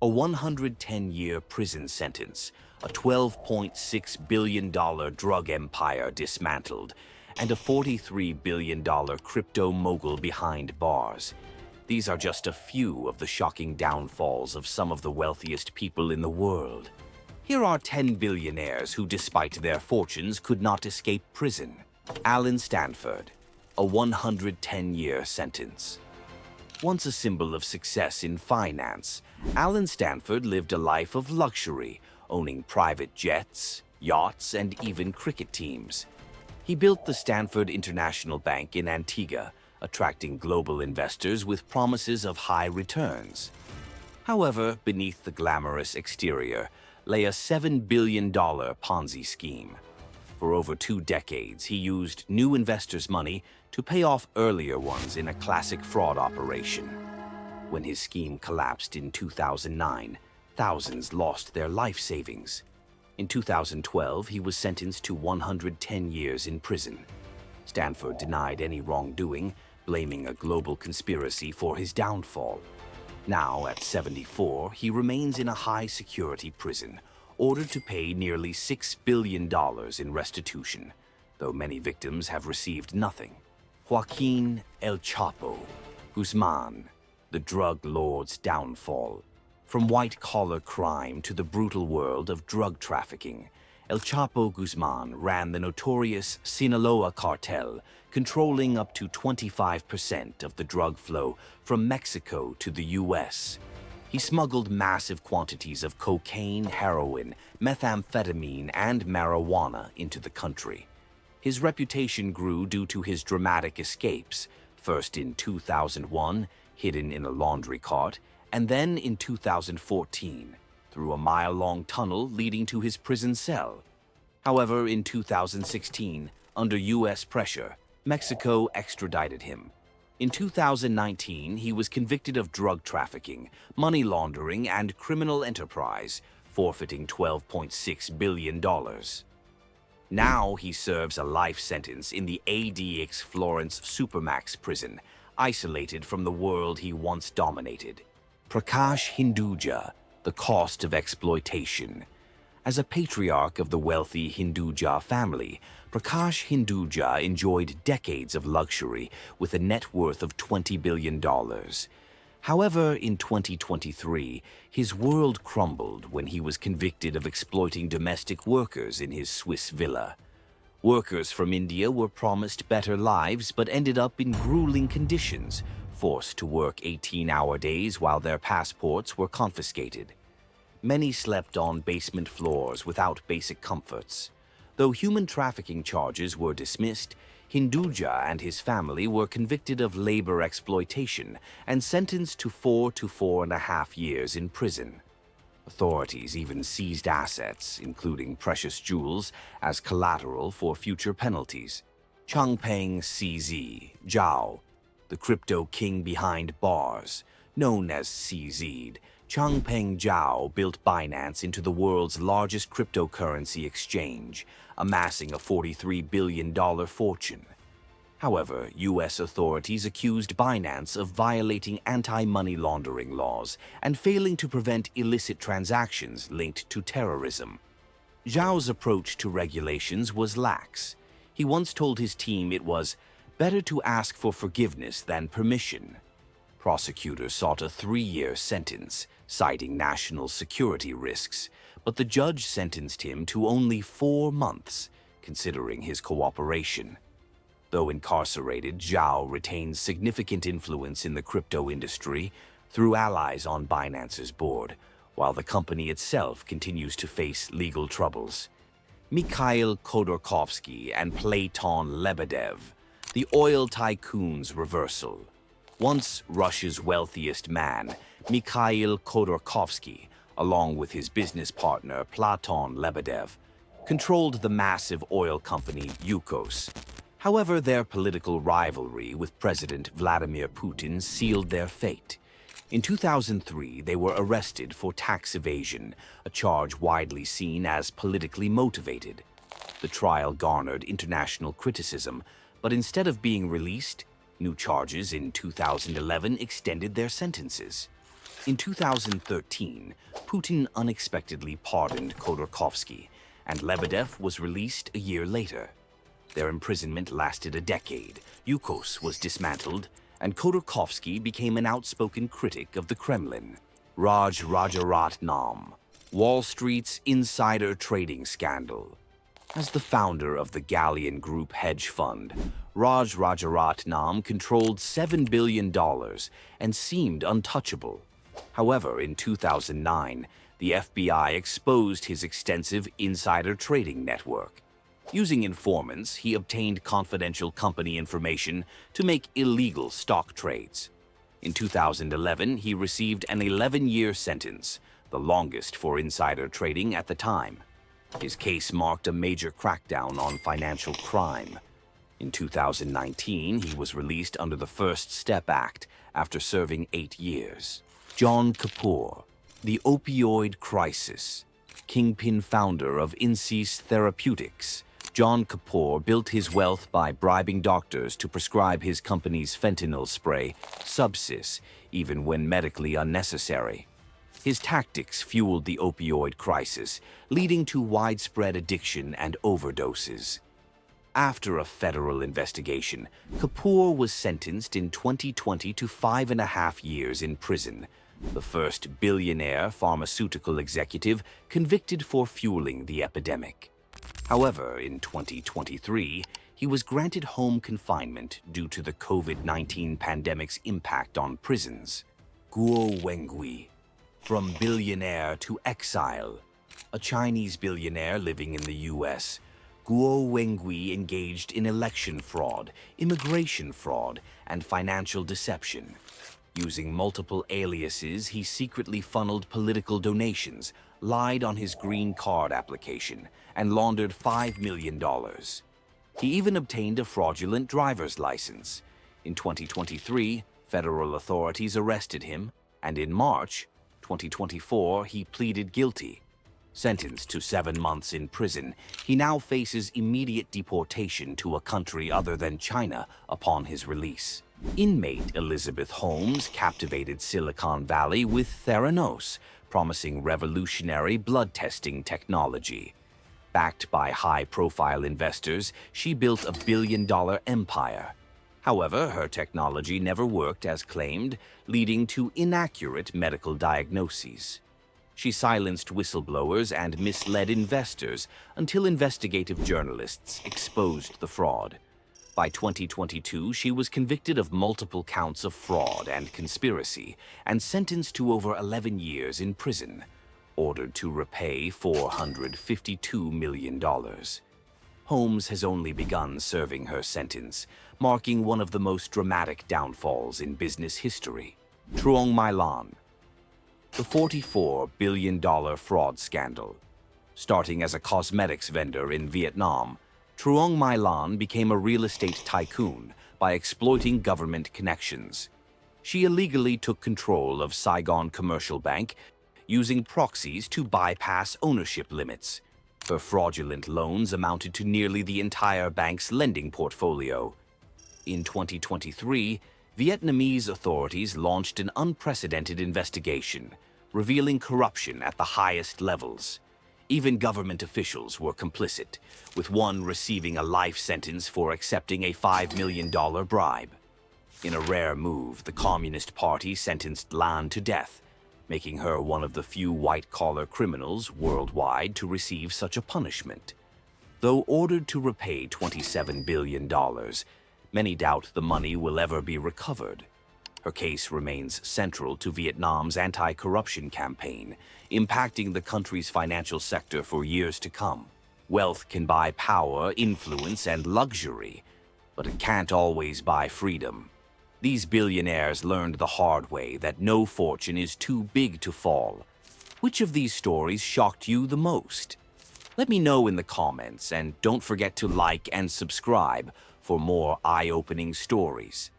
A 110-year prison sentence, a $12.6 billion drug empire dismantled, and a $43 billion crypto mogul behind bars. These are just a few of the shocking downfalls of some of the wealthiest people in the world. Here are 10 billionaires who, despite their fortunes, could not escape prison. Alan Stanford, a 110-year sentence. Once a symbol of success in finance, Alan Stanford lived a life of luxury, owning private jets, yachts, and even cricket teams. He built the Stanford International Bank in Antigua, attracting global investors with promises of high returns. However, beneath the glamorous exterior lay a $7 billion Ponzi scheme. For over 2 decades, he used new investors' money to pay off earlier ones in a classic fraud operation. When his scheme collapsed in 2009, thousands lost their life savings. In 2012, he was sentenced to 110 years in prison. Stanford denied any wrongdoing, blaming a global conspiracy for his downfall. Now, at 74, he remains in a high-security prison, ordered to pay nearly $6 billion in restitution, though many victims have received nothing. Joaquin El Chapo Guzman, the drug lord's downfall. From white-collar crime to the brutal world of drug trafficking, El Chapo Guzman ran the notorious Sinaloa cartel, controlling up to 25% of the drug flow from Mexico to the U.S. He smuggled massive quantities of cocaine, heroin, methamphetamine, and marijuana into the country. His reputation grew due to his dramatic escapes, first in 2001, hidden in a laundry cart, and then in 2014, through a mile-long tunnel leading to his prison cell. However, in 2016, under U.S. pressure, Mexico extradited him. In 2019, he was convicted of drug trafficking, money laundering, and criminal enterprise, forfeiting $12.6 billion. Now he serves a life sentence in the ADX Florence Supermax prison, isolated from the world he once dominated. Prakash Hinduja, the cost of exploitation. As a patriarch of the wealthy Hinduja family, Prakash Hinduja enjoyed decades of luxury with a net worth of $20 billion. However, in 2023, his world crumbled when he was convicted of exploiting domestic workers in his Swiss villa. Workers from India were promised better lives but ended up in grueling conditions, forced to work 18-hour days while their passports were confiscated. Many slept on basement floors without basic comforts. Though human trafficking charges were dismissed, Hinduja and his family were convicted of labor exploitation and sentenced to 4 to 4.5 years in prison. Authorities even seized assets, including precious jewels, as collateral for future penalties. Changpeng CZ Zhao, the crypto king behind bars, known as CZ, Changpeng Zhao built Binance into the world's largest cryptocurrency exchange, amassing a $43 billion fortune. However, U.S. authorities accused Binance of violating anti-money laundering laws and failing to prevent illicit transactions linked to terrorism. Zhao's approach to regulations was lax. He once told his team it was better to ask for forgiveness than permission. Prosecutors sought a 3-year sentence, citing national security risks, but the judge sentenced him to only 4 months, considering his cooperation. Though incarcerated, Zhao retains significant influence in the crypto industry through allies on Binance's board, while the company itself continues to face legal troubles. Mikhail Khodorkovsky and Platon Lebedev, the oil tycoon's reversal. Once Russia's wealthiest man, Mikhail Khodorkovsky, along with his business partner Platon Lebedev, controlled the massive oil company Yukos. However, their political rivalry with President Vladimir Putin sealed their fate. In 2003, they were arrested for tax evasion, a charge widely seen as politically motivated. The trial garnered international criticism, but instead of being released, new charges in 2011 extended their sentences. In 2013, Putin unexpectedly pardoned Khodorkovsky, and Lebedev was released a year later. Their imprisonment lasted a decade, Yukos was dismantled, and Khodorkovsky became an outspoken critic of the Kremlin. Raj Rajaratnam, Wall Street's insider trading scandal. As the founder of the Galleon Group hedge fund, Raj Rajaratnam controlled $7 billion and seemed untouchable. However, in 2009, the FBI exposed his extensive insider trading network. Using informants, he obtained confidential company information to make illegal stock trades. In 2011, he received an 11-year sentence, the longest for insider trading at the time. His case marked a major crackdown on financial crime. In 2019, he was released under the First Step Act after serving 8 years. John Kapoor, the opioid crisis. Kingpin founder of Insys Therapeutics, John Kapoor built his wealth by bribing doctors to prescribe his company's fentanyl spray, Subsys, even when medically unnecessary. His tactics fueled the opioid crisis, leading to widespread addiction and overdoses. After a federal investigation, Kapoor was sentenced in 2020 to 5.5 years in prison, the first billionaire pharmaceutical executive convicted for fueling the epidemic. However, in 2023, he was granted home confinement due to the COVID-19 pandemic's impact on prisons. Guo Wengui, from billionaire to exile. A Chinese billionaire living in the U.S., Guo Wengui engaged in election fraud, immigration fraud, and financial deception. Using multiple aliases, he secretly funneled political donations, lied on his green card application, and laundered $5 million. He even obtained a fraudulent driver's license. In 2023, federal authorities arrested him, and in March 2024, he pleaded guilty. Sentenced to 7 months in prison, he now faces immediate deportation to a country other than China upon his release. Inmate Elizabeth Holmes captivated Silicon Valley with Theranos, promising revolutionary blood testing technology. Backed by high-profile investors, she built a billion-dollar empire. However, her technology never worked as claimed, leading to inaccurate medical diagnoses. She silenced whistleblowers and misled investors until investigative journalists exposed the fraud. By 2022, she was convicted of multiple counts of fraud and conspiracy and sentenced to over 11 years in prison, ordered to repay $452 million. Holmes has only begun serving her sentence, marking one of the most dramatic downfalls in business history. Truong My Lan, the $44 billion fraud scandal. Starting as a cosmetics vendor in Vietnam, Truong My Lan became a real estate tycoon by exploiting government connections. She illegally took control of Saigon Commercial Bank, using proxies to bypass ownership limits. Her fraudulent loans amounted to nearly the entire bank's lending portfolio. In 2023, Vietnamese authorities launched an unprecedented investigation, revealing corruption at the highest levels. Even government officials were complicit, with one receiving a life sentence for accepting a $5 million bribe. In a rare move, the Communist Party sentenced Lan to death, making her one of the few white-collar criminals worldwide to receive such a punishment. Though ordered to repay $27 billion, many doubt the money will ever be recovered. Her case remains central to Vietnam's anti-corruption campaign, impacting the country's financial sector for years to come. Wealth can buy power, influence, and luxury, but it can't always buy freedom. These billionaires learned the hard way that no fortune is too big to fall. Which of these stories shocked you the most? Let me know in the comments, and don't forget to like and subscribe for more eye-opening stories.